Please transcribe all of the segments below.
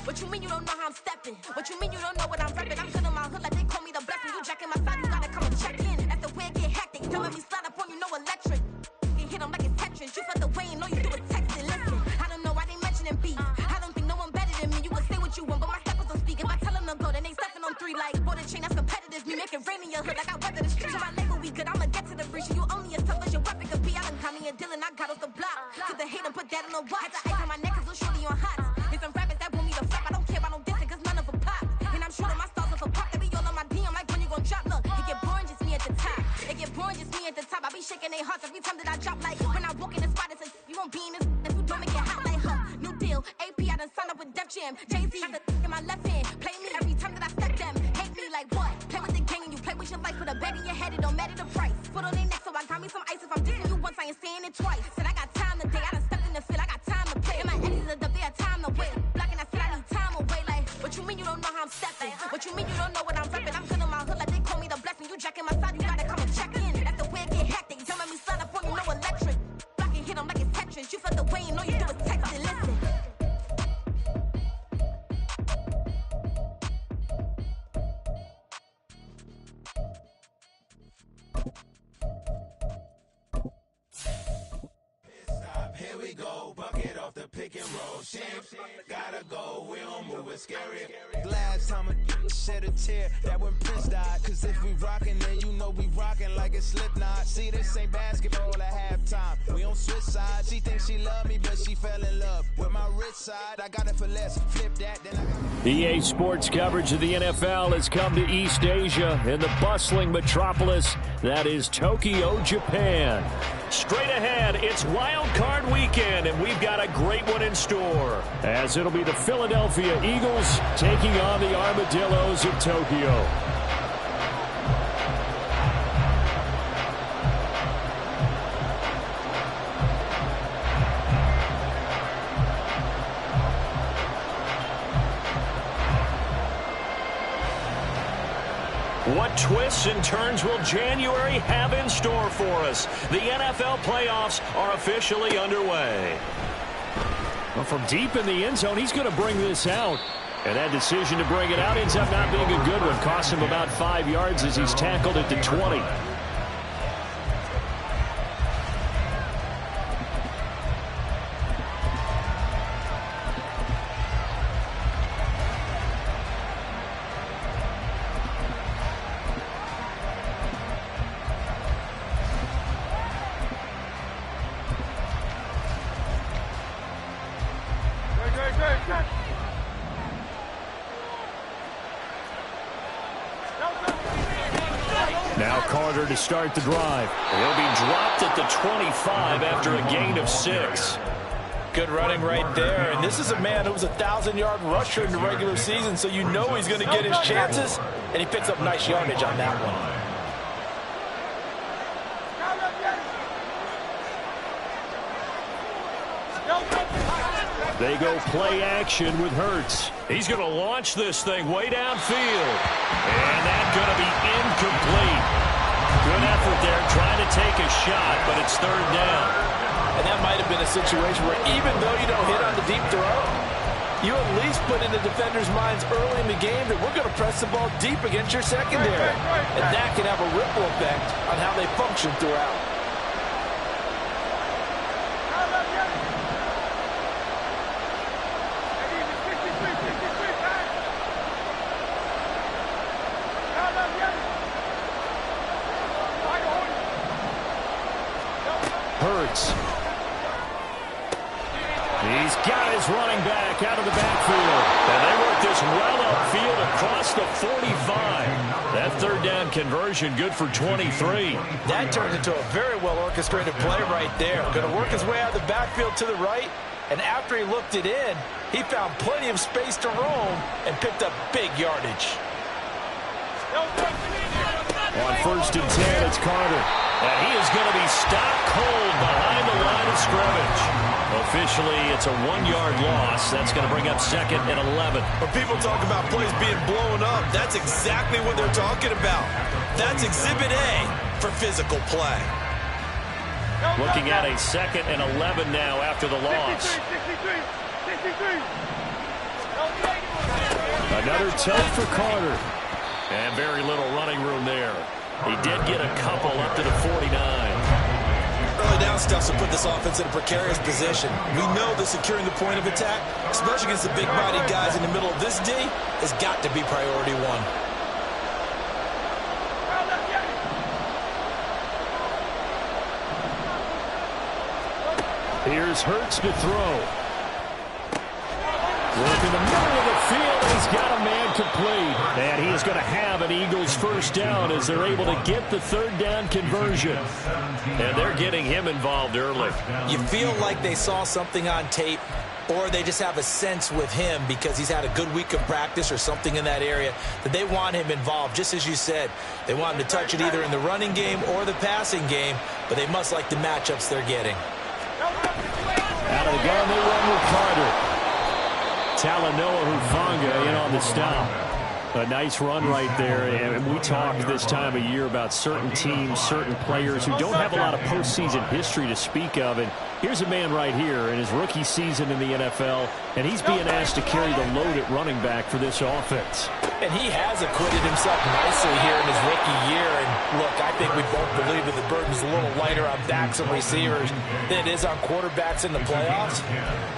What you mean you don't know how I'm stepping? What you mean you don't know what I'm repping? I'm good in my hood like they call me the blessing. You jacking my side, you gotta come and check in. That's the way it get hectic. Telling me slide up on you, no electric. You hit them like it's Tetris. You felt the way and all you do is text it. Listen, I don't know why they mentioning beef. I don't think no one better than me. You can say what you want, but my steppers don't speak. If I tell them to go, then they stepping on 3 like for the chain. That's competitive. Me make it rain in your hood like I weather the streets. My label we good. I'ma get to the breach. You only as tough as your weapon could be. I done caught me a Dylan. I got off the block. To the hate and put that on the watch. Had the ice on my neck 'cause little shorty on hot. There's some rappers that want me to flop. I don't care about no dissing 'cause none of them pop. And I'm shooting my stars off a pop. They be all on my DM like when you gon' drop. Look, it get boring just me at the top. It get boring just me at the top. I be shaking their hearts every time that I drop. Like when I walk in the spot, it says you won't be in this if you don't make it hot like her. New deal, AP. I done signed up with Def Jam. Jay-Z got the in my left hand. Play me every time that I step them. Hate me like what? Play with the gang and you play with your life. Put a bag in your head, it don't matter the price. Put on their neck, so I got me some ice. If I'm dissing you once, I ain't saying it twice. Said I got time today. I done stepped in the field. I got time to play. And my eddies are up, they had time to wait. Blocking, I said I need time away. Like, what you mean you don't know how I'm stepping? What you mean you don't know what I'm repping? I'm good in my hood like they call me the blessing. You jacking my side, you gotta come and check in. That's the way it get hectic. Don't let me slide up on you, no electric. Blocking, hit them like it's Tetris. You felt the way and all you do is text it. Listen. Here we go, bucket off the pick and roll. Champ, gotta go, we don't move, it's scary. Last time a shed a tear, that when Prince died. Cause if we rockin', then you know we rockin' like a Slipknot. See, this ain't basketball at halftime. We on switch sides. She thinks she love me, but she fell in love with my rich side. I got it for less, flip that, then I got EA Sports coverage of the NFL has come to East Asia in the bustling metropolis that is Tokyo, Japan. Straight ahead, it's Wild Card Weekend, and we've got a great one in store, as it'll be the Philadelphia Eagles taking on the Armadillos of Tokyo. What twists and turns will January have in store for us? The NFL playoffs are officially underway. Well, from deep in the end zone, he's going to bring this out. And that decision to bring it out ends up not being a good one. Cost him about 5 yards as he's tackled at the 20. Now Carter to start the drive. He'll be dropped at the 25 after a gain of 6. Good running right there. And this is a man who was a 1,000-yard rusher in the regular season, so you know he's going to get his chances, and he picks up nice yardage on that one. They go play action with Hurts. He's going to launch this thing way downfield. And that's going to be incomplete. Good effort there trying to take a shot, but it's 3rd down. And that might have been a situation where even though you don't hit on the deep throw, you at least put in the defenders' minds early in the game that we're going to press the ball deep against your secondary. And that can have a ripple effect on how they function throughout. Hurts. He's got his running back out of the backfield. And they work this well upfield across the 45. That 3rd down conversion good for 23. That turns into a very well-orchestrated play right there. Going to work his way out of the backfield to the right. And after he looked it in, he found plenty of space to roam and picked up big yardage. On 1st and 10, it's Carter. And he is going to be stopped cold behind the line of scrimmage. Officially, it's a 1-yard loss. That's going to bring up 2nd and 11. When people talk about plays being blown up, that's exactly what they're talking about. That's Exhibit A for physical play. Looking at a 2nd and 11 now after the loss. 63. Another tote for Carter. And very little running room there. He did get a couple up to the 49. Early down stuff will put this offense in a precarious position. We know that securing the point of attack, especially against the big-bodied guys in the middle of this D, has got to be priority one. Here's Hurts to throw. Work in the middle of the field. He's got a man complete. And he is going to have an Eagles first down as they're able to get the third down conversion. And they're getting him involved early. You feel like they saw something on tape, or they just have a sense with him because he's had a good week of practice or something in that area that they want him involved. Just as you said, they want him to touch it either in the running game or the passing game, but they must like the matchups they're getting. Out of the gun, they run with Carter. Talanoa Hufanga in on the stop. A nice run right there. And we talk this time of year about certain teams, certain players who don't have a lot of postseason history to speak of. And here's a man right here in his rookie season in the NFL, and he's being asked to carry the load at running back for this offense. And he has acquitted himself nicely here in his rookie year. And look, I think we both believe that the burden's a little lighter on backs and receivers than it is on quarterbacks in the playoffs.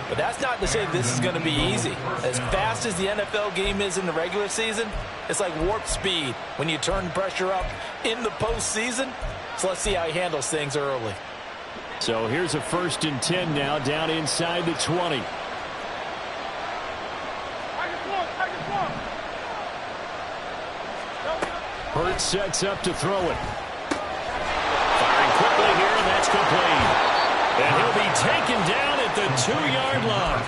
But that's not to say this is going to be easy. As fast as the NFL game is in the regular season, it's like warp speed when you turn the pressure up in the postseason. So let's see how he handles things early. So here's a 1st and 10 now, down inside the 20. Hurts sets up to throw it. Firing quickly here, and that's complete. And he'll be taken down at the 2-yard line.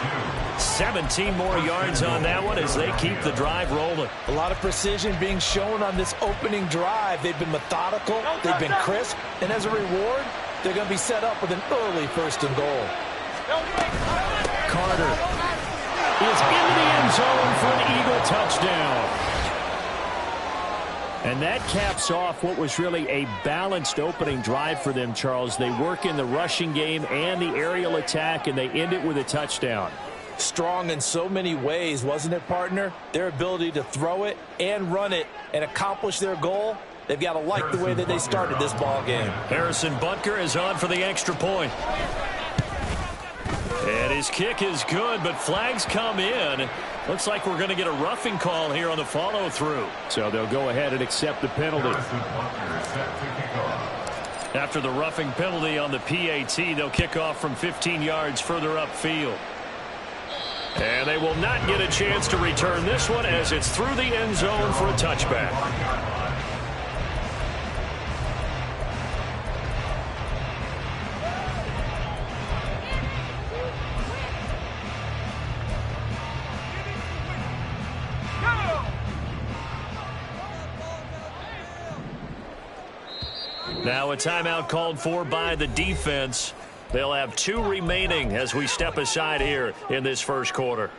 17 more yards on that one as they keep the drive rolling. A lot of precision being shown on this opening drive. They've been methodical, they've been crisp, and as a reward, they're going to be set up with an early 1st and goal. Carter is into the end zone for an Eagle touchdown. And that caps off what was really a balanced opening drive for them, Charles. They work in the rushing game and the aerial attack, and they end it with a touchdown. Strong in so many ways, wasn't it, partner? Their ability to throw it and run it and accomplish their goal, they've got to like the way that they started this ball game. Harrison Butker is on for the extra point. And his kick is good, but flags come in. Looks like we're going to get a roughing call here on the follow-through. So they'll go ahead and accept the penalty. After the roughing penalty on the PAT, they'll kick off from 15 yards further upfield. And they will not get a chance to return this one as it's through the end zone for a touchback. Now a timeout called for by the defense. They'll have 2 remaining as we step aside here in this first quarter.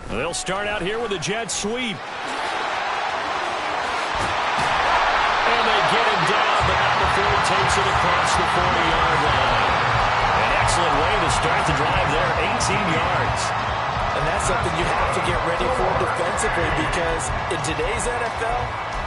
They'll start out here with a jet sweep. And they get him down, but not before he takes it across the 40-yard line. An excellent way to start the drive there, 18 yards. And that's something you have to get ready for defensively because in today's NFL,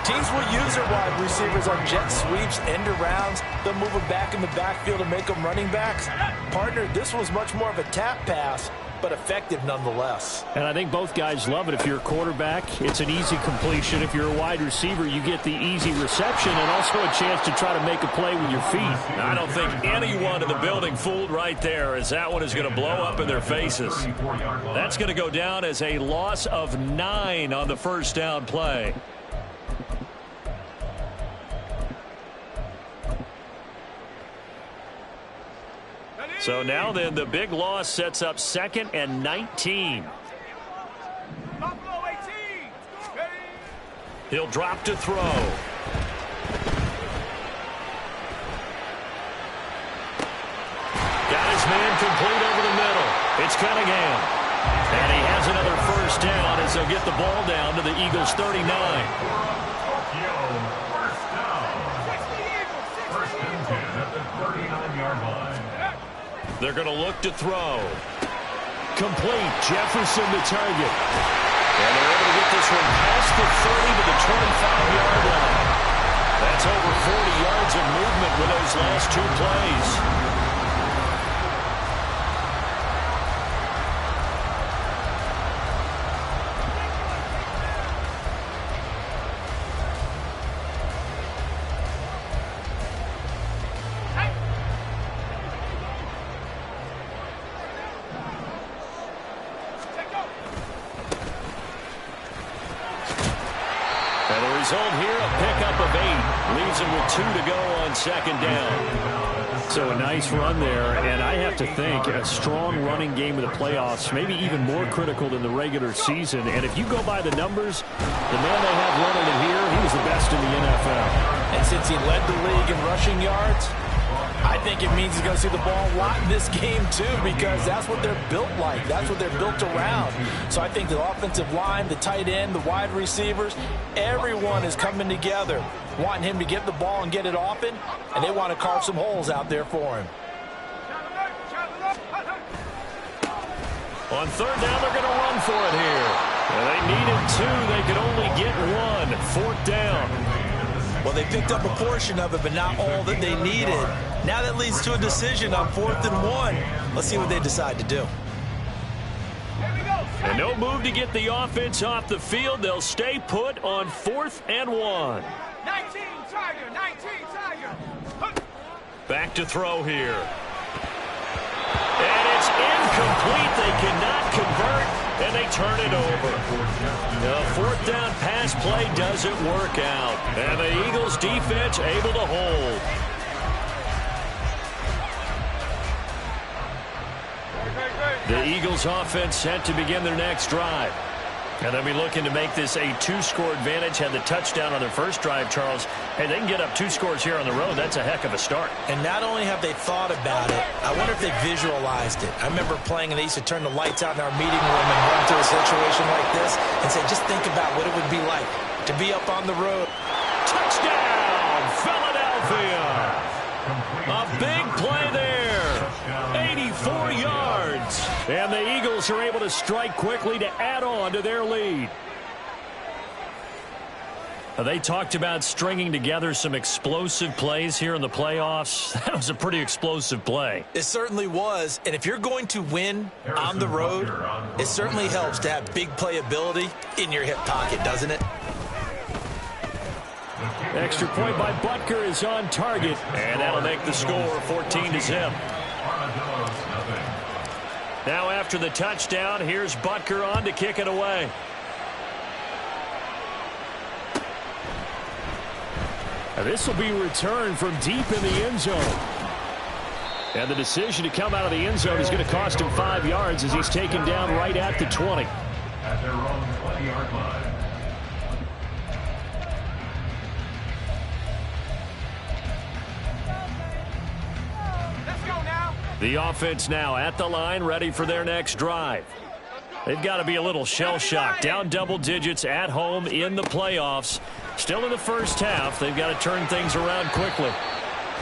teams will use their wide receivers on jet sweeps, end arounds. They'll move them back in the backfield and make them running backs. Partner, this was much more of a tap pass, but effective nonetheless. And I think both guys love it. If you're a quarterback, it's an easy completion. If you're a wide receiver, you get the easy reception and also a chance to try to make a play with your feet. I don't think anyone in the building fooled right there, as that one is going to blow up in their faces. That's going to go down as a loss of 9 on the first down play. So now then, the big loss sets up 2nd and 19. He'll drop to throw. Got his his man complete over the middle. It's Cunningham. And he has another first down as they'll get the ball down to the Eagles' 39. They're going to look to throw. Complete. Jefferson the target. And they're able to get this one past the 30 to the 25-yard line. That's over 40 yards of movement with those last two plays. Result here, a pickup of 8. Leaves him with 2 to go on second down. So a nice run there, and I have to think a strong running game in the playoffs, maybe even more critical than the regular season. And if you go by the numbers, the man they have running it here, he was the best in the NFL. And since he led the league in rushing yards, I think it means he's going to see the ball a lot in this game, too, because that's what they're built like. That's what they're built around. So I think the offensive line, the tight end, the wide receivers, everyone is coming together, wanting him to get the ball and get it often, and they want to carve some holes out there for him. On third down, they're going to run for it here. And they needed 2. They could only get 1. Fourth down. Well, they picked up a portion of it, but not all that they needed. Now that leads to a decision on 4th and 1. Let's see what they decide to do. And no move to get the offense off the field. They'll stay put on 4th and 1. 19 Tiger, 19 Tiger. Back to throw here. And it's incomplete. They cannot convert, and they turn it over. The 4th down pass play doesn't work out. And the Eagles defense able to hold. The Eagles offense set to begin their next drive. And they'll be looking to make this a 2-score advantage. Had the touchdown on their first drive, Charles. Hey, they can get up 2 scores here on the road. That's a heck of a start. And not only have they thought about it, I wonder if they visualized it. I remember playing, and they used to turn the lights out in our meeting room and run through a situation like this and say, just think about what it would be like to be up on the road. Touchdown, Philadelphia. A big play there. 84 yards. And the Eagles are able to strike quickly to add on to their lead. They talked about stringing together some explosive plays here in the playoffs. That was a pretty explosive play. It certainly was. And if you're going to win on the road, it certainly helps to have big playability in your hip pocket, doesn't it? Extra point by Butker is on target, and that'll make the score 14-0. Now after the touchdown, here's Butker on to kick it away. And this will be returned from deep in the end zone. And the decision to come out of the end zone is going to cost him 5 yards as he's taken down right at the 20. At their own 20-yard line. The offense now at the line, ready for their next drive. They've got to be a little shell-shocked. Down double digits at home in the playoffs. Still in the first half. They've got to turn things around quickly.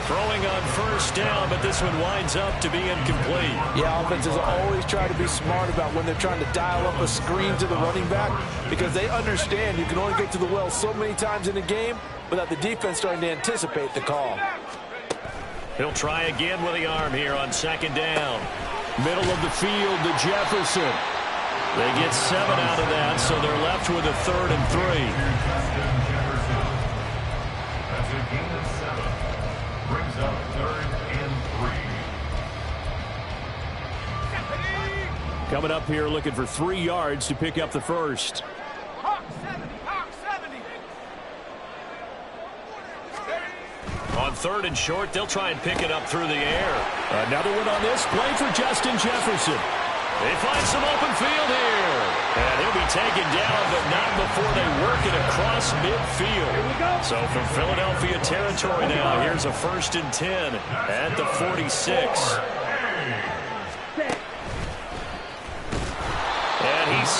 Throwing on first down, but this one winds up to be incomplete. Yeah, offenses always try to be smart about when they're trying to dial up a screen to the running back because they understand you can only get to the well so many times in a game without the defense starting to anticipate the call. He'll try again with the arm here on second down. Middle of the field to Jefferson. They get 7 out of that, so they're left with a 3rd and 3. That's a gain of 7. Brings up 3rd and 3. Coming up here looking for 3 yards to pick up the first. Hawk 70, Hawk 70. On 3rd and short, they'll try and pick it up through the air. Another one on this play for Justin Jefferson. They find some open field here. And he'll be taken down, but not before they work it across midfield. So from Philadelphia territory now, here's a 1st and 10 at the 46.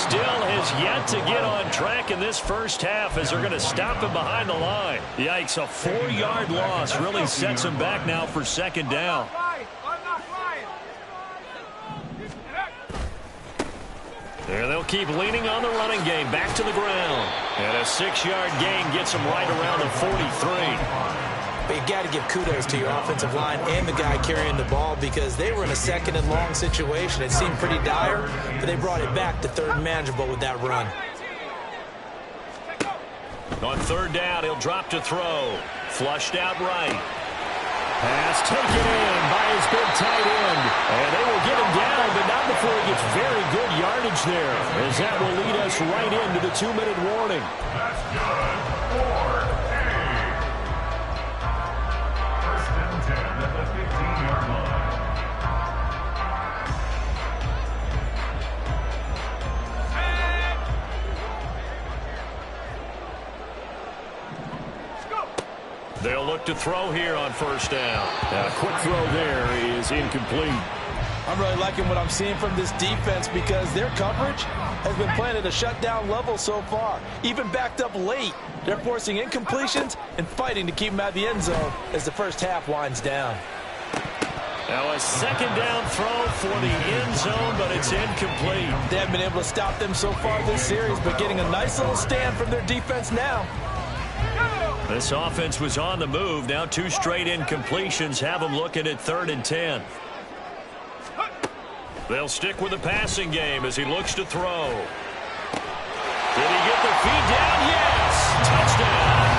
still has yet to get on track in this first half as they're going to stop him behind the line. Yikes, a 4-yard loss really sets him back now for second down. There they'll keep leaning on the running game back to the ground. And a 6-yard gain gets them right around the 43. But you got to give kudos to your offensive line and the guy carrying the ball because they were in a second and long situation. It seemed pretty dire, but they brought it back to third and manageable with that run. On third down, he'll drop to throw. Flushed out right. Pass taken in by his big tight end. And they will get him down, but not before he gets very good yardage there, as that will lead us right into the 2-minute warning. That's good. 4-8. First and 10 at the 15-yard line. They'll look to throw here on first down. A quick throw there is incomplete. I'm really liking what I'm seeing from this defense because their coverage has been playing at a shutdown level so far. Even backed up late, they're forcing incompletions and fighting to keep them out of the end zone as the first half winds down. Now a second down throw for the end zone, but it's incomplete. They haven't been able to stop them so far this series, but getting a nice little stand from their defense now. This offense was on the move. Now 2 straight incompletions have them looking at 3rd and 10. They'll stick with the passing game as he looks to throw. Did he get the feed down? Yes! Touchdown!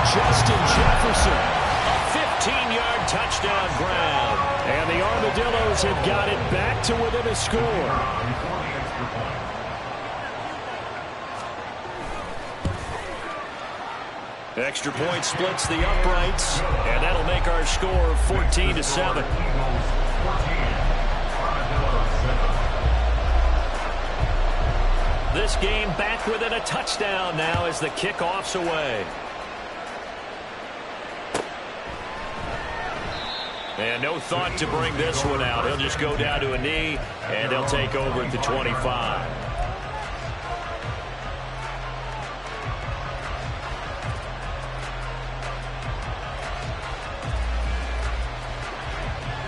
Justin Jefferson. A 15-yard touchdown grab. And the Armadillos have got it back to within a score. Extra point splits the uprights, and that'll make our score 14-7. This game back within a touchdown now as the kickoff's away. And no thought to bring this one out. He'll just go down to a knee, and they'll take over at the 25.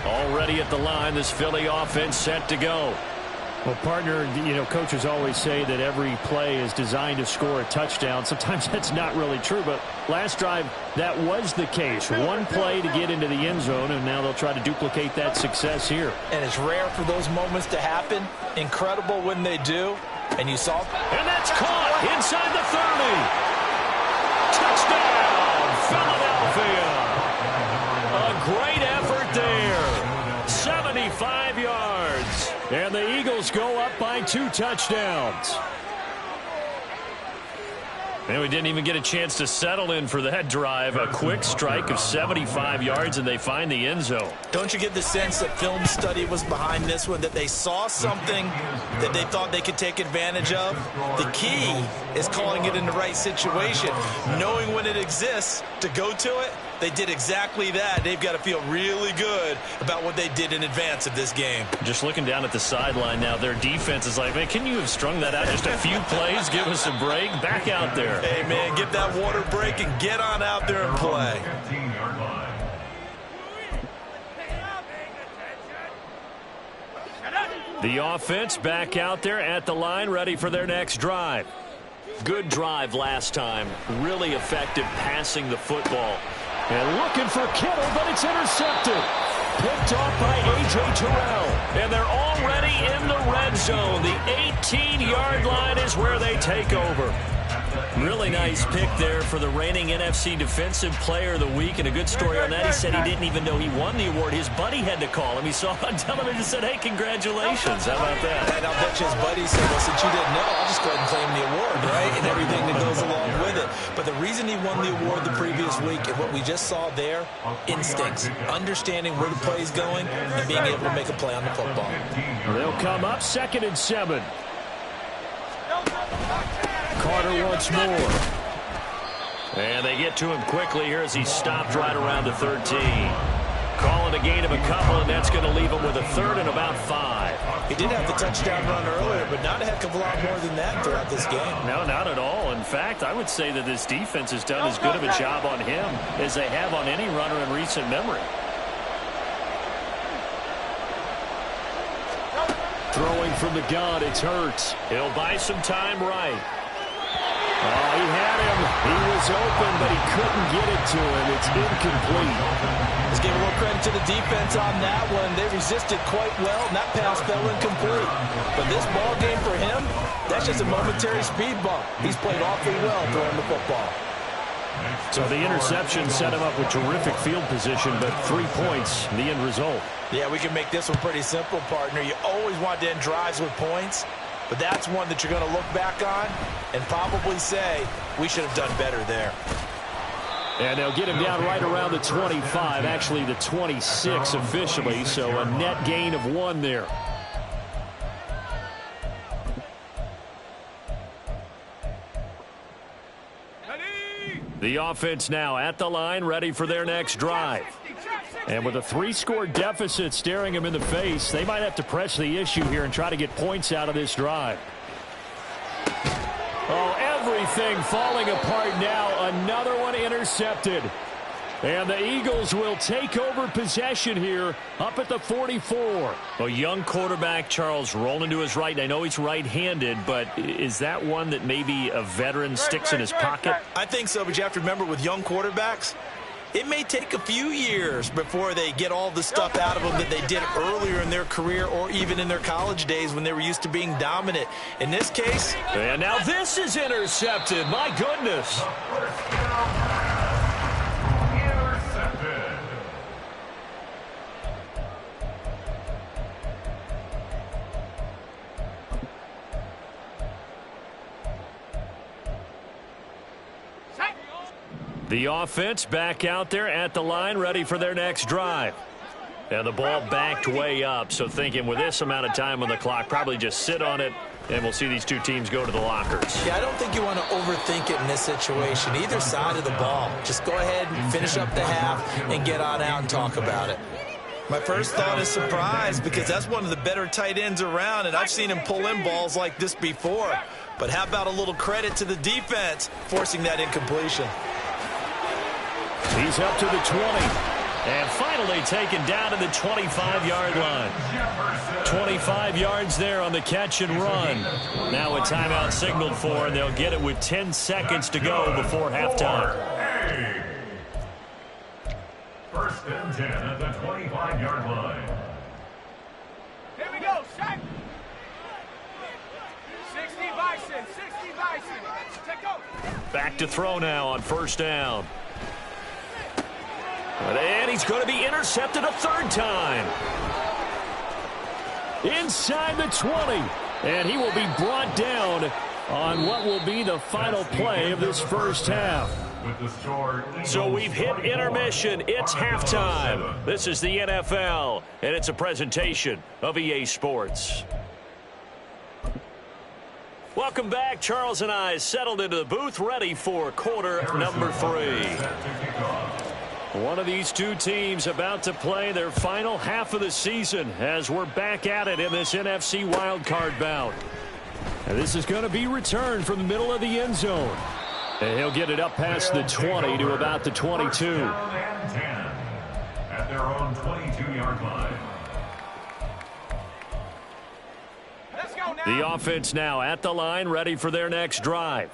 Already at the line, this Philly offense set to go. Well, partner, you know, coaches always say that every play is designed to score a touchdown. Sometimes that's not really true, but last drive, that was the case. One play to get into the end zone, and now they'll try to duplicate that success here. And it's rare for those moments to happen. Incredible when they do. And you saw... And that's caught inside the 30. Touchdown, Philadelphia. A great effort there. 75 yards. And the Eagles go up by 2 touchdowns. And we didn't even get a chance to settle in for that drive. A quick strike of 75 yards, and they find the end zone. Don't you get the sense that film study was behind this one, that they saw something that they thought they could take advantage of? The key is calling it in the right situation, knowing when it exists to go to it. They did exactly that. They've got to feel really good about what they did in advance of this game. Just looking down at the sideline now, their defense is like, man, can you have strung that out just a few plays? Give us a break. Back out there. Hey, man, give that water break and get on out there and play. 15-yard line. The offense back out there at the line, ready for their next drive. Good drive last time. Really effective passing the football. And looking for Kittle, but it's intercepted. Picked off by A.J. Terrell. And they're already in the red zone. The 18-yard line is where they take over. Really nice pick there for the reigning NFC Defensive Player of the Week. And a good story on that, he said he didn't even know he won the award. His buddy had to call him. He saw it on television and said, hey, congratulations. How about that? And I'll bet you his buddy said, well, since you didn't know, I'll just go ahead and claim the award, right? And everything that goes along with it. But the reason he won the award the previous week and what we just saw there, instincts, understanding where the play is going and being able to make a play on the football. They'll come up 2nd and 7. Carter once more. And they get to him quickly here as he stopped right around the 13. Calling a gain of a couple, and that's going to leave him with a 3rd and about 5. He did have the touchdown run earlier, but not a heck of a lot more than that throughout this game. No, not at all. In fact, I would say that this defense has done as good of a job on him as they have on any runner in recent memory. Throwing from the gun, it's Hurts. He'll buy some time right. Oh, he had him. He was open, but he couldn't get it to him. It's incomplete. Let's give a little credit to the defense on that one. They resisted quite well, and that pass fell incomplete. But this ball game for him, that's just a momentary speed bump. He's played awfully well throwing the football. So the interception set him up with terrific field position, but 3 points, the end result. Yeah, we can make this one pretty simple, partner. You always want to end drives with points, but that's one that you're going to look back on and probably say, we should have done better there. And they'll get him down right around the 25, actually the 26 officially, so a net gain of 1 there. The offense now at the line, ready for their next drive. And with a 3-score deficit staring them in the face, they might have to press the issue here and try to get points out of this drive. Oh, everything falling apart now. Another one intercepted. And the Eagles will take over possession here up at the 44. A young quarterback, Charles, rolling to his right. I know he's right-handed, but is that one that maybe a veteran sticks in his pocket? I think so, but you have to remember with young quarterbacks, it may take a few years before they get all the stuff out of them that they did earlier in their career or even in their college days when they were used to being dominant. In this case... And now this is intercepted. My goodness. The offense back out there at the line, ready for their next drive. And the ball backed way up, so thinking with this amount of time on the clock, probably just sit on it, and we'll see these two teams go to the lockers. Yeah, I don't think you want to overthink it in this situation. Either side of the ball. Just go ahead and finish up the half and get on out and talk about it. My first thought is surprise, because that's one of the better tight ends around, and I've seen him pull in balls like this before. But how about a little credit to the defense forcing that incompletion? He's up to the 20. And finally taken down to the 25-yard line. 25 yards there on the catch and run. Now a timeout signaled for, and they'll get it with 10 seconds to go before halftime. First and 10 at the 25-yard line. Here we go, Shaq. 60 Bison, 60 Bison. Take over. Back to throw now on first down. And he's going to be intercepted a third time. Inside the 20. And he will be brought down on what will be the final play of this first half. So we've hit intermission. It's halftime. This is the NFL, and it's a presentation of EA Sports. Welcome back. Charles and I settled into the booth, ready for quarter number 3. One of these two teams about to play their final half of the season as we're back at it in this NFC wildcard bout. And this is going to be returned from the middle of the end zone. And he'll get it up past the 20 to about the 22. First down and 10 at their own 22-yard line. Let's go now. The offense now at the line, ready for their next drive.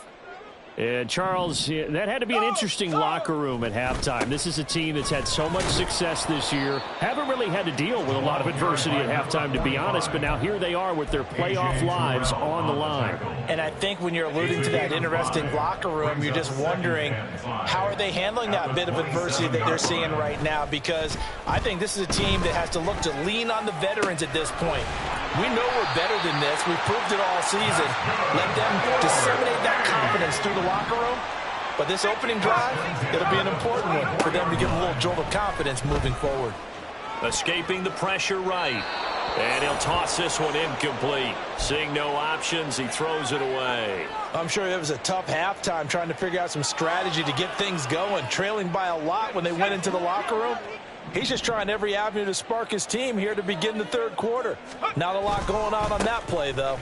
And, Charles, that had to be an interesting locker room at halftime. This is a team that's had so much success this year. Haven't really had to deal with a lot of adversity at halftime, to be honest. But now here they are with their playoff lives on the line. And I think when you're alluding to that interesting locker room, you're just wondering, how are they handling that bit of adversity that they're seeing right now? Because I think this is a team that has to look to lean on the veterans at this point. We know we're better than this. We've proved it all season. Let them disseminate that confidence through the locker room. But this opening drive, it'll be an important one for them to give a little jolt of confidence moving forward. Escaping the pressure right. And he'll toss this one incomplete. Seeing no options, he throws it away. I'm sure it was a tough halftime trying to figure out some strategy to get things going. Trailing by a lot when they went into the locker room. He's just trying every avenue to spark his team here to begin the third quarter. Not a lot going on that play, though.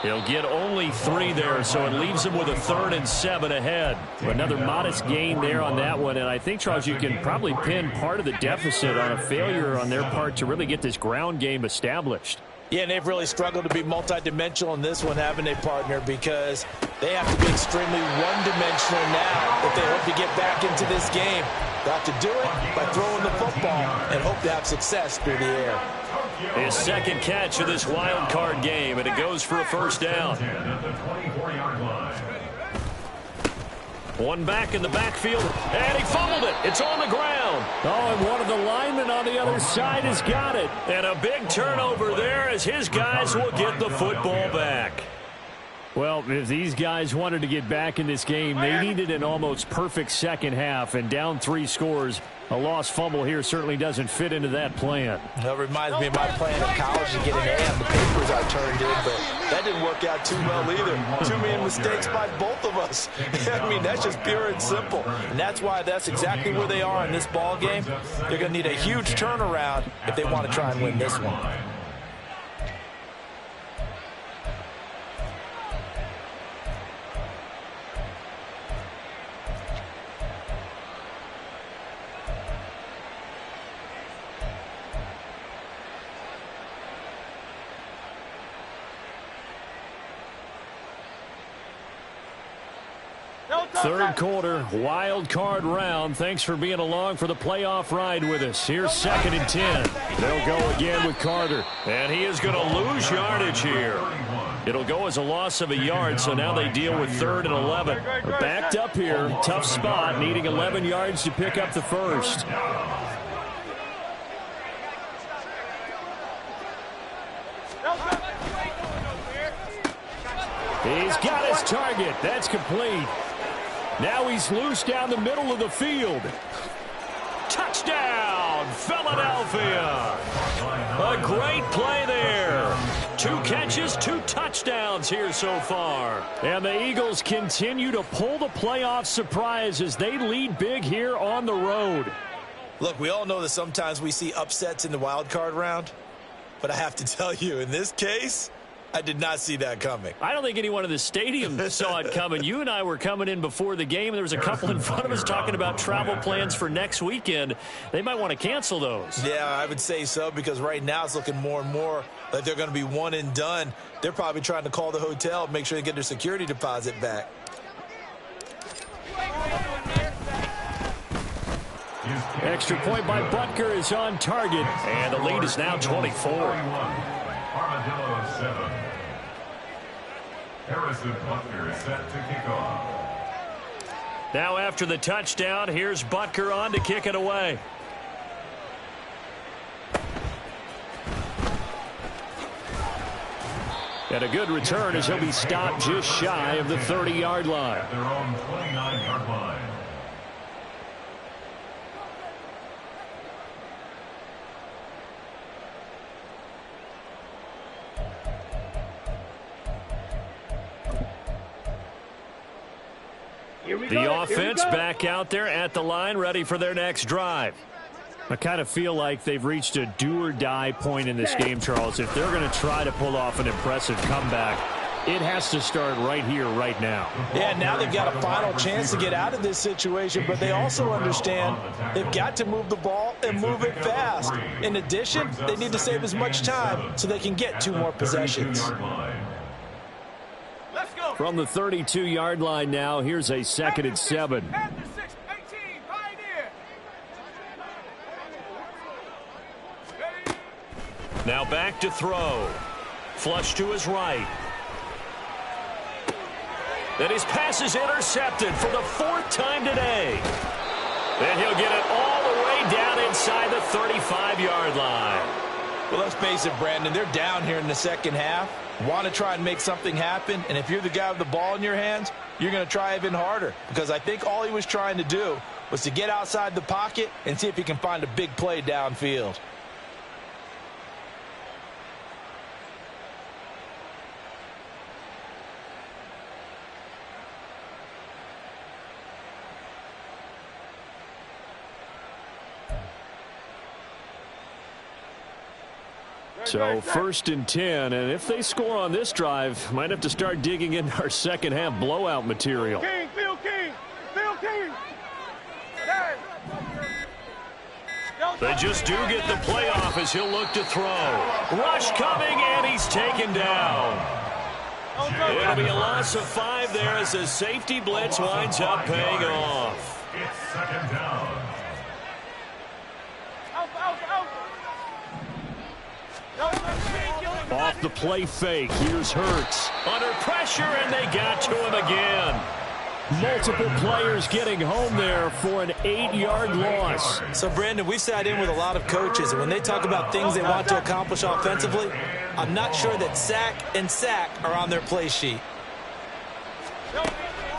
He'll get only 3 there, so it leaves him with a 3rd and 7 ahead. Another modest gain there on that one, and I think, Charles, you can probably pin part of the deficit on a failure on their part to really get this ground game established. Yeah, and they've really struggled to be multidimensional in this one, haven't they, partner? Because they have to be extremely one-dimensional now if they hope to get back into this game. They have to do it by throwing the football and hope to have success through the air. His second catch of this wild card game, and it goes for a first down. One back in the backfield, and he fumbled it. It's on the ground. Oh, and one of the linemen on the other side has got it. And a big turnover there as his guys will get the football back. Well, if these guys wanted to get back in this game, they needed an almost perfect second half, and down 3 scores. A lost fumble here certainly doesn't fit into that plan. That reminds me of my plan in college to get an A on the papers I turned in, but that didn't work out too well either. Too many mistakes by both of us. I mean, that's just pure and simple. And that's why that's exactly where they are in this ball game. They're going to need a huge turnaround if they want to try and win this one. Third quarter, wild card round. Thanks for being along for the playoff ride with us. Here's 2nd and 10. They'll go again with Carter. And he is going to lose yardage here. It'll go as a loss of a yard, so now they deal with 3rd and 11. They're backed up here. Tough spot, needing 11 yards to pick up the first. He's got his target. That's complete. Now he's loose down the middle of the field. Touchdown, Philadelphia. A great play there. 2 catches, 2 touchdowns here so far. And the Eagles continue to pull the playoff surprise as they lead big here on the road. Look, we all know that sometimes we see upsets in the wild card round. But I have to tell you, in this case, I did not see that coming. I don't think anyone in the stadium saw it coming. You and I were coming in before the game, and there was a couple in front of us talking about travel plans for next weekend. They might want to cancel those. Yeah, I would say so, because right now it's looking more and more like they're going to be one and done. They're probably trying to call the hotel, make sure they get their security deposit back. Extra point by Butker is on target, and the lead is now 24. Armadillo 7. Harrison Butker set to kick off. Now after the touchdown, here's Butker on to kick it away. And a good return as he'll be stopped just shy of the 30-yard line. At their own 29-yard line. The offense back out there at the line, ready for their next drive. I kind of feel like they've reached a do-or-die point in this game, Charles. If they're going to try to pull off an impressive comeback, it has to start right here, right now. Yeah, now they've got a final chance to get out of this situation, but they also understand they've got to move the ball and move it fast. In addition, they need to save as much time so they can get 2 more possessions. From the 32-yard line now, here's a 2nd and 7. Now back to throw. Flush to his right. And his pass is intercepted for the 4th time today. And he'll get it all the way down inside the 35-yard line. Well, let's face it, Brandon, they're down here in the second half. Want to try and make something happen, and if you're the guy with the ball in your hands, you're going to try even harder, because I think all he was trying to do was to get outside the pocket and see if he can find a big play downfield. So 1st and 10, and if they score on this drive, might have to start digging into our second half blowout material. King, Phil King, Phil King. They just do get the playoff as he'll look to throw. Rush coming, and he's taken down. It'll be a loss of 5 there as the safety blitz winds up paying off. It's 2nd down. Off the play fake, here's Hurts. Under pressure, and they got to him again. Multiple players getting home there for an 8-yard loss. So, Brandon, we've sat in with a lot of coaches, and when they talk about things they want to accomplish offensively, I'm not sure that sack and sack are on their play sheet.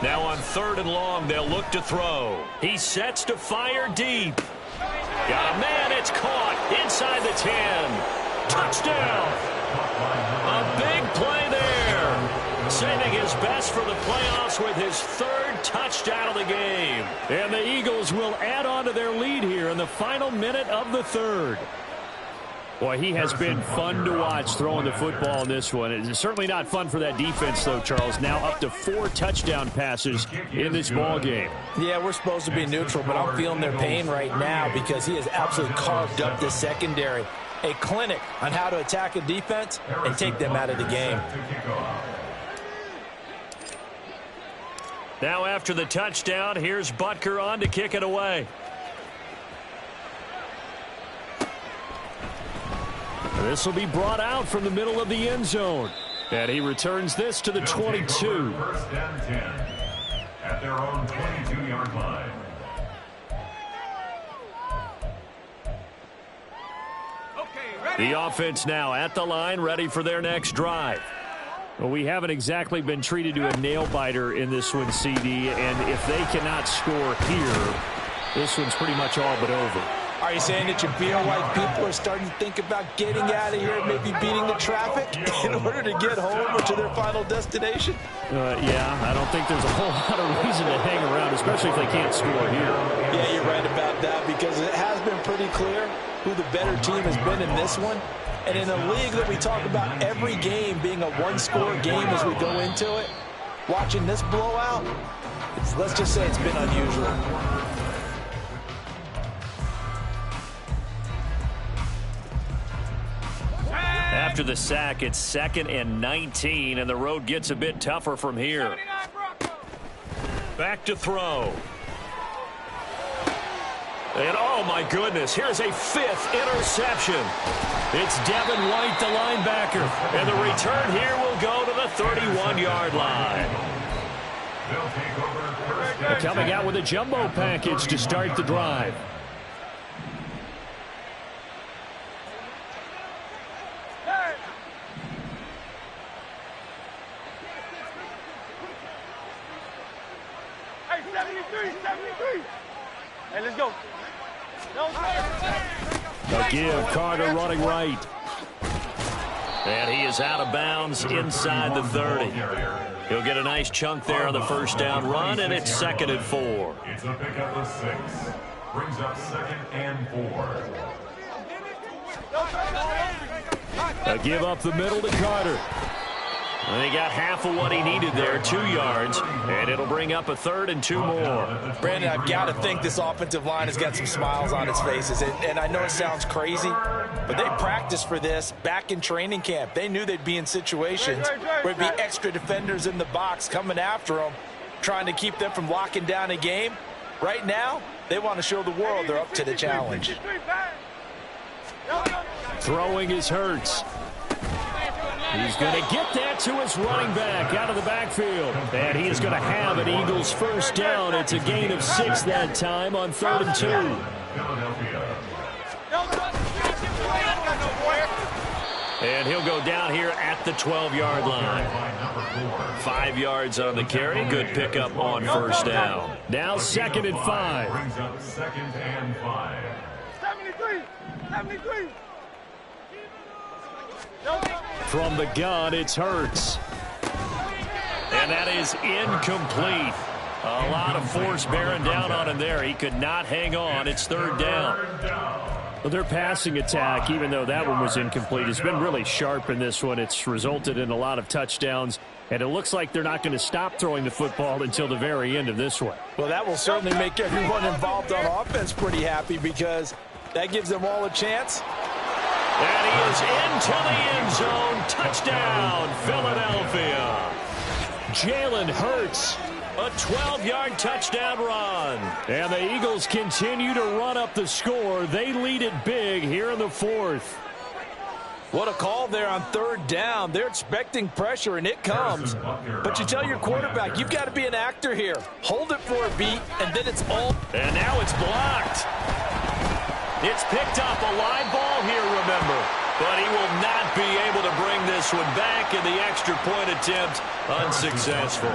Now on 3rd and long, they'll look to throw. He sets to fire deep. Got a man, it's caught inside the 10. Touchdown! A big play there. Saving his best for the playoffs with his 3rd touchdown of the game. And the Eagles will add on to their lead here in the final minute of the 3rd. Boy, he has been fun to watch throwing the football in this one. It's certainly not fun for that defense, though, Charles. Now up to 4 touchdown passes in this ball game. Yeah, we're supposed to be neutral, but I'm feeling their pain right now because he has absolutely carved up this secondary. A clinic on how to attack a defense and take them out of the game. Now after the touchdown, here's Butker on to kick it away. This will be brought out from the middle of the end zone. And he returns this to the 22. 1st and 10 at their own 22-yard line. The offense now at the line, ready for their next drive. Well, we haven't exactly been treated to a nail-biter in this one, CD, and if they cannot score here, this one's pretty much all but over. Are you saying that you feel like people are starting to think about getting out of here, maybe beating the traffic in order to get home or to their final destination? Yeah, I don't think there's a whole lot of reason to hang around, especially if they can't score here. Yeah, you're right about that because it has been pretty clear who the better team has been in this one. And in a league that we talk about every game being a one-score game as we go into it, watching this blowout, let's just say it's been unusual. After the sack, it's 2nd and 19, and the road gets a bit tougher from here. Back to throw. And oh my goodness, here's a 5th interception. It's Devin White, the linebacker. And the return here will go to the 31-yard line. Coming out with a jumbo package to start the drive. Hey, 73. Hey, let's go. A give, Carter running right. And he is out of bounds inside the 30. He'll get a nice chunk there on the first down run, and it's 2nd and 4. It's a pickup of 6. Brings up 2nd and 4. A give up the middle to Carter. And he got half of what he needed there, 2 yards, and it'll bring up a 3rd and 2 more. Brandon, I've got to think this offensive line has got some smiles on its faces. And I know it sounds crazy, but they practiced for this back in training camp. They knew they'd be in situations where it'd be extra defenders in the box coming after them, trying to keep them from locking down a game. Right now, they want to show the world they're up to the challenge. Throwing is Hurts. He's going to get that to his running back out of the backfield. And he is going to have an Eagles first down. It's a gain of 6 that time on 3rd and 2. And he'll go down here at the 12-yard line. 5 yards on the carry. Good pickup on first down. Now 2nd and 5. Brings up 2nd and 5. 73. From the gun, it's Hurts. And that is incomplete. A lot of force bearing down on him there. He could not hang on. It's 3rd down. Well, their passing attack, even though that one was incomplete, has been really sharp in this one. It's resulted in a lot of touchdowns, and it looks like they're not going to stop throwing the football until the very end of this one. Well, that will certainly make everyone involved on offense pretty happy because that gives them all a chance. And he is into the end zone. Touchdown, Philadelphia. Jalen Hurts. A 12-yard touchdown run. And the Eagles continue to run up the score. They lead it big here in the fourth. What a call there on third down. They're expecting pressure, and it comes. But you tell your quarterback, you've got to be an actor here. Hold it for a beat, and then it's all. And now it's blocked. It's picked up. A live ball here, remember. But he will not be able to bring this one back, and the extra point attempt unsuccessful.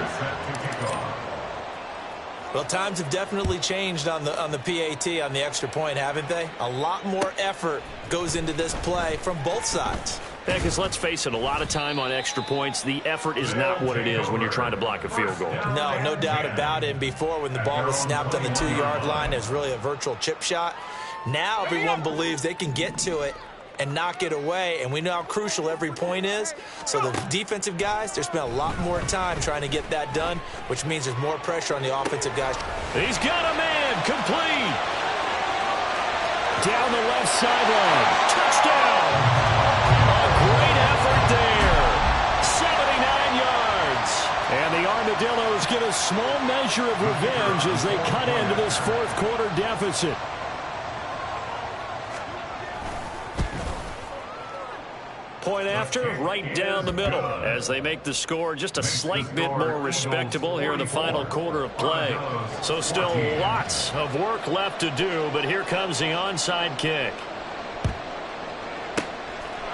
Well, times have definitely changed on the PAT, on the extra point, haven't they? A lot more effort goes into this play from both sides. Yeah, because let's face it, a lot of time on extra points, the effort is not what it is when you're trying to block a field goal. No doubt about it. And before, when the ball was snapped on the 2-yard line, it was really a virtual chip shot. Now everyone believes they can get to it and knock it away, and we know how crucial every point is. So the defensive guys, they spent a lot more time trying to get that done, which means there's more pressure on the offensive guys. He's got a man, complete. Down the left sideline. Touchdown. A great effort there. 79 yards. And the Armadillos get a small measure of revenge as they cut into this fourth quarter deficit. Point after, right down the middle, as they make the score just a slight bit more respectable here in the final quarter of play. So still lots of work left to do, but here comes the onside kick.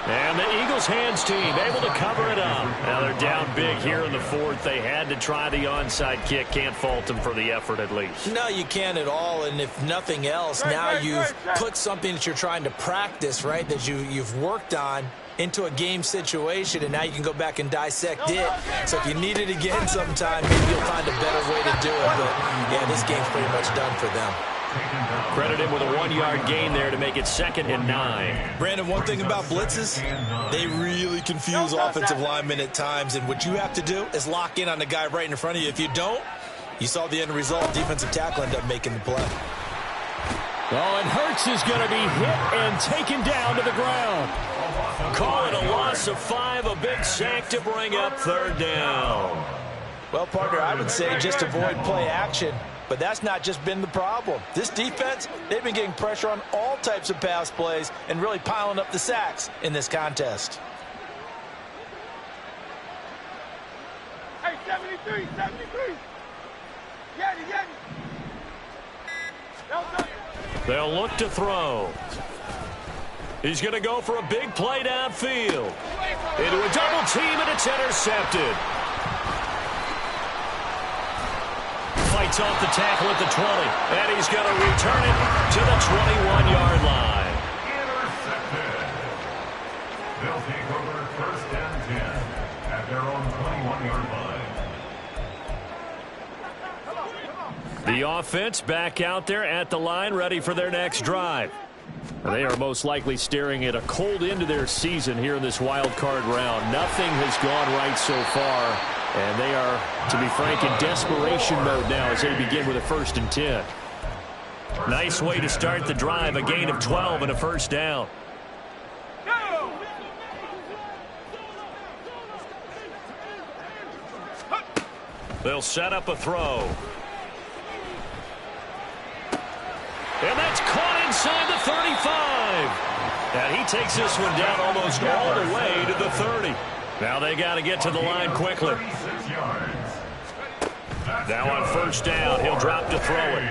And the Eagles hands team able to cover it up. Now they're down big here in the fourth. They had to try the onside kick. Can't fault them for the effort at least. No, you can't at all. And if nothing else, now you've put something that you're trying to practice, right, that you've worked on into a game situation, and now you can go back and dissect it. So if you need it again sometime, maybe you'll find a better way to do it. But, yeah, this game's pretty much done for them. Credit him with a 1-yard gain there to make it 2nd and 9. Brandon, one thing about blitzes, they really confuse offensive linemen at times, and what you have to do is lock in on the guy right in front of you. If you don't, you saw the end result. Defensive tackle ended up making the play. Oh, and Hurts is going to be hit and taken down to the ground. Call it a loss of 5, a big sack to bring up third down. Well, partner, I would say just avoid play action, but that's not just been the problem. This defense, they've been getting pressure on all types of pass plays and really piling up the sacks in this contest. Hey, 73. Get it. They'll look to throw. He's going to go for a big play downfield. Into a double team, and it's intercepted. Fights off the tackle at the 20, and he's going to return it to the 21-yard line. Intercepted. They'll take over 1st and 10 at their own 21-yard line. The offense back out there at the line, ready for their next drive. They are most likely staring at a cold end to their season here in this wild card round. Nothing has gone right so far, and they are, to be frank, in desperation mode now as they begin with a 1st and 10. Nice way to start the drive, a gain of 12 and a 1st down. They'll set up a throw. And that's caught inside the 35. And he takes this one down almost all the way to the 30. Now they got to get to the line quickly. Now on 1st down, he'll drop to throw it.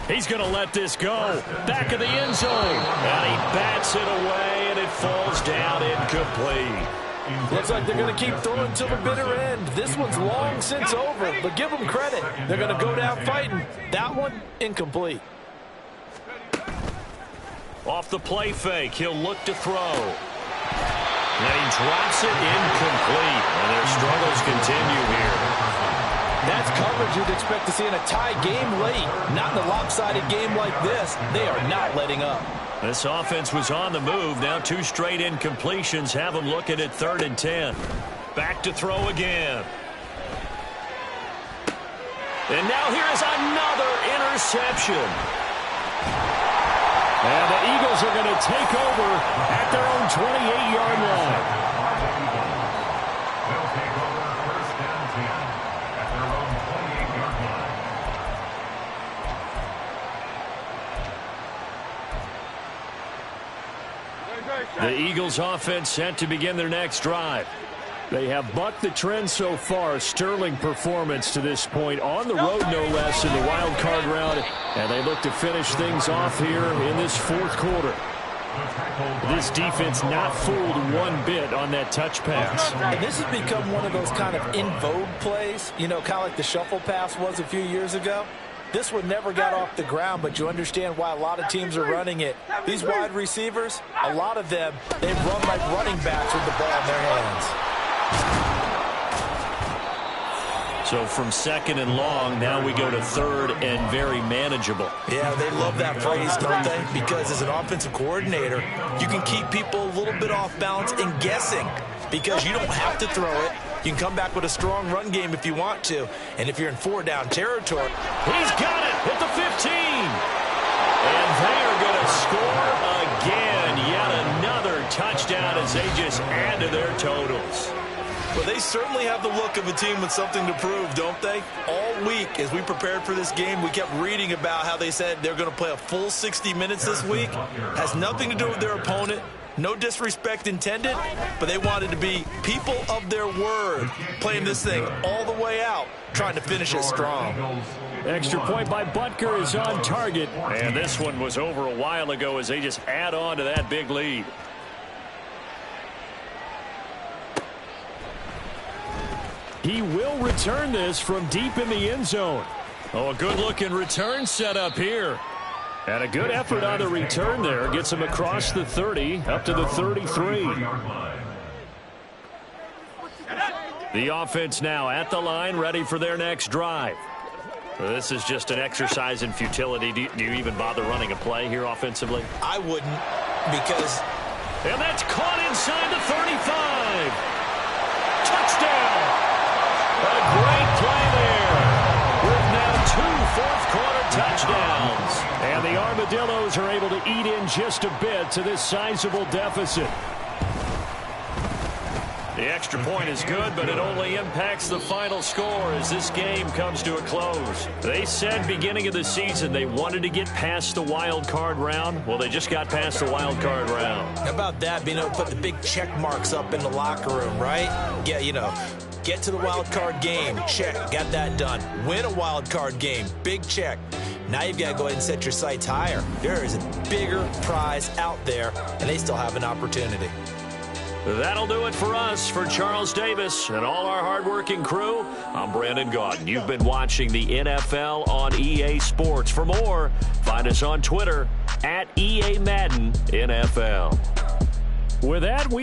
He's going to let this go. Back of the end zone. And he bats it away, and it falls down incomplete. Looks like they're going to keep throwing till the bitter end. This one's long since over, but give them credit. They're going to go down fighting. That one, incomplete. Off the play fake, he'll look to throw. And he drops it incomplete. And their struggles continue here. That's coverage you'd expect to see in a tie game late. Not in a lopsided game like this. They are not letting up. This offense was on the move. Now 2 straight incompletions have them looking at 3rd and 10. Back to throw again. And now here is another interception. And the Eagles are going to take over at their own 28-yard line. They'll take over 1st and 10 at their own 28-yard line. The Eagles offense set to begin their next drive. They have bucked the trend so far. Sterling performance to this point on the road, no less, in the wild card round. And they look to finish things off here in this 4th quarter. This defense not fooled one bit on that touch pass. And this has become one of those kind of in vogue plays, you know, kind of like the shuffle pass was a few years ago. This one never got off the ground, but you understand why a lot of teams are running it. These wide receivers, a lot of them, they run like running backs with the ball in their hands. So from 2nd and long, now we go to 3rd and very manageable. Yeah, they love that phrase, don't they? Because as an offensive coordinator, you can keep people a little bit off balance and guessing because you don't have to throw it. You can come back with a strong run game if you want to. And if you're in 4-down territory. He's got it at the 15. And they are going to score again. Yet another touchdown as they just add to their totals. Well, they certainly have the look of a team with something to prove, don't they? All week, as we prepared for this game, we kept reading about how they said they're going to play a full 60 minutes this week. Has nothing to do with their opponent. No disrespect intended, but they wanted to be people of their word, playing this thing all the way out, trying to finish it strong. Extra point by Butker is on target. And this one was over a while ago as they just add on to that big lead. He will return this from deep in the end zone. Oh, a good-looking return set up here. And a good effort on the return there. Gets him across the 30, up to the 33. The offense now at the line, ready for their next drive. This is just an exercise in futility. Do you even bother running a play here offensively? I wouldn't, because... And that's caught inside the 35. Touchdown! A great play there with now 2 fourth-quarter touchdowns. And the Armadillos are able to eat in just a bit to this sizable deficit. The extra point is good, but it only impacts the final score as this game comes to a close. They said beginning of the season they wanted to get past the wild card round. Well, they just got past the wild card round. How about that, being able to put the big check marks up in the locker room, right? Yeah, you know, get to the wild card game, check, got that done. Win a wild card game, big check. Now you've got to go ahead and set your sights higher. There is a bigger prize out there, and they still have an opportunity. That'll do it for us. For Charles Davis and all our hardworking crew, I'm Brandon Gaudin. You've been watching the NFL on EA Sports. For more, find us on Twitter @EA Madden NFL. With that, we